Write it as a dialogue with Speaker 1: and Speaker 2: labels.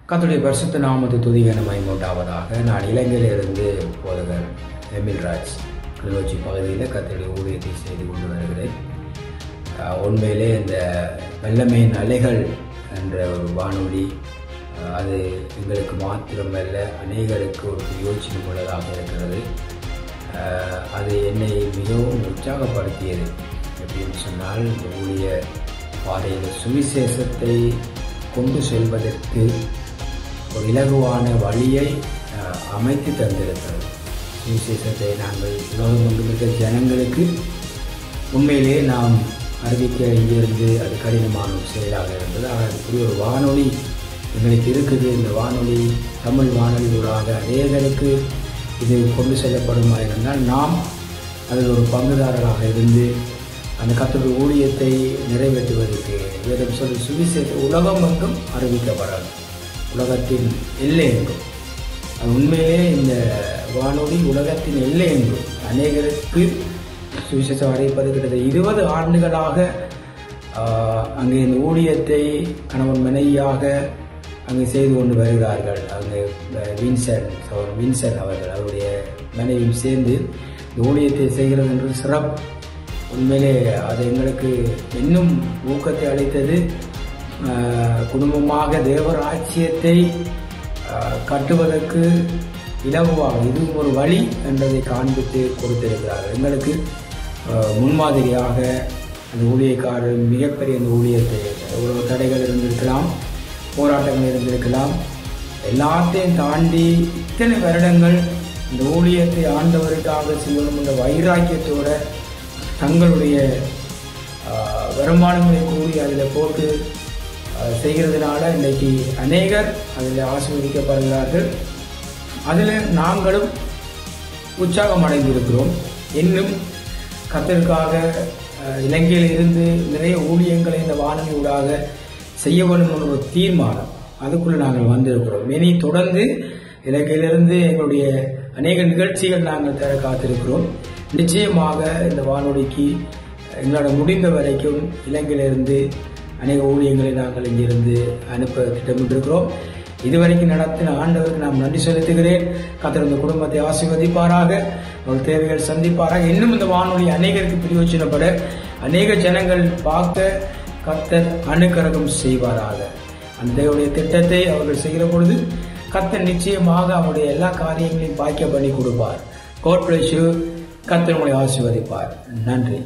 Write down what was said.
Speaker 1: கர்த்தருடைய பரிசுத்த நாமத்தை துதிக்க மகிமையுண்டாவதாக. நான் இலங்கையிலிருந்து போதகர் எமில்ராஜ் கிளிநொச்சி பகுதியில் கர்த்தருடைய ஊழியத்தை செய்து கொண்டு வருகிறேன். உண்மையிலே இந்த வெள்ளமையின் அலைகள் என்ற ஒரு வானொலி அது எங்களுக்கு மாத்திரமல்ல அநேகருக்கு ஒரு யோசனை உள்ளதாக இருக்கிறது. அது என்னை மிகவும் உற்சாகப்படுத்தியது. எப்படின்னு சொன்னால், இந்த ஊழிய பாதையில் சுவிசேஷத்தை கொண்டு செல்வதற்கு ஒரு இலகுவான வழியை அமைத்து தந்திருக்கிறது. சுவிசேஷத்தை நாங்கள் உலகம் கொண்டிருக்கிற ஜனங்களுக்கு உண்மையிலே நாம் அறிவிக்க இங்கிருந்து அது கடினமான ஒரு செயலாக இருந்தது. அதுக்குரிய ஒரு வானொலி எங்களுக்கு இருக்குது. இந்த வானொலி தமிழ் வானொலிகளாக அநேகருக்கு இது கொண்டு செல்லப்படுமா இருந்தால் நாம் அதில் ஒரு பங்குதாரராக இருந்து அந்த கர்த்தருடைய ஊழியத்தை நிறைவேற்றுவதற்கு வேதம் சொல்லி சுவிசேஷ உலகம் எங்கும் அறிவிக்கப்படலாம். உலகத்தின் எல்லை எங்கும் அது உண்மையிலே இந்த வானொலி உலகத்தின் எல்லை எங்கும் அநேகருக்கு சுவிசேஷம் அறிவிப்பது கிட்டத்தட்ட 20 ஆண்டுகளாக அங்கே இந்த ஊழியத்தை கணவன் மனைவியாக அங்கே செய்து கொண்டு வருகிறார்கள். அங்கே வின்சன் அவர்கள் அவருடைய மனைவியும் சேர்ந்து இந்த ஊழியத்தை செய்கிறது என்று சிறப்பு. உண்மையிலே அது எங்களுக்கு இன்னும் ஊக்கத்தை அளித்தது. குடும்பமாக தேவராட்சியத்தை கட்டுவதற்கு இலகுவாக இது ஒரு வழி என்பதை காண்பித்து கொடுத்திருக்கிறார்கள். எங்களுக்கு முன்மாதிரியாக அந்த ஊழியக்காரர் மிகப்பெரிய அந்த ஊழியத்தை எவ்வளவு தடைகள் இருந்திருக்கலாம், போராட்டங்கள் இருந்திருக்கலாம், எல்லாத்தையும் தாண்டி இத்தனை வருடங்கள் இந்த ஊழியத்தை ஆண்டவருக்காக செய்யணும் என்ற வைராக்கியத்தோடு தங்களுடைய வருமானங்களை கூறி அதில் போட்டு செய்கிறதுனால இன்றைக்கு அநேகர் அதில் ஆசீர்வதிக்கப்படுகிறார்கள். அதில் நாங்களும் உற்சாகம் அடைந்திருக்கிறோம். இன்னும் கர்த்தருக்காக இலங்கையில் இருந்து நிறைய ஊழியங்களை இந்த வானொலி ஊடாக செய்ய வேண்டும் என்ற ஒரு தீர்மானம் அதுக்குள்ளே நாங்கள் வந்திருக்கிறோம். இனி தொடர்ந்து இலங்கையிலிருந்து எங்களுடைய அநேக நிகழ்ச்சிகள் நாங்கள் தர காத்திருக்கிறோம். நிச்சயமாக இந்த வானொலிக்கு எங்களால் முடிந்த வரைக்கும் இலங்கையிலிருந்து அநேக ஊழியங்களை நாங்கள் இங்கிருந்து அனுப்ப திட்டமிட்டிருக்கிறோம். இதுவரைக்கும் நடத்தின ஆண்டவருக்கு நாம் நன்றி செலுத்துகிறேன். கர்த்தர் இந்த குடும்பத்தை ஆசீர்வதிப்பாராக, அவர்கள் தேவைகள் சந்திப்பாராக. இன்னும் இந்த வானொலி அநேகருக்கு பிரயோஜனப்பட அநேக ஜனங்கள் பார்க்க கர்த்தர் அனுக்கிரகம் செய்வாராக. அந்த தேவனுடைய திட்டத்தை அவர்கள் செய்கிற பொழுது கர்த்தர் நிச்சயமாக அவருடைய எல்லா காரியங்களையும் பாய்க்க பண்ணி கொடுப்பார். God bless you. கர்த்தர் உங்களை ஆசீர்வதிப்பார். நன்றி.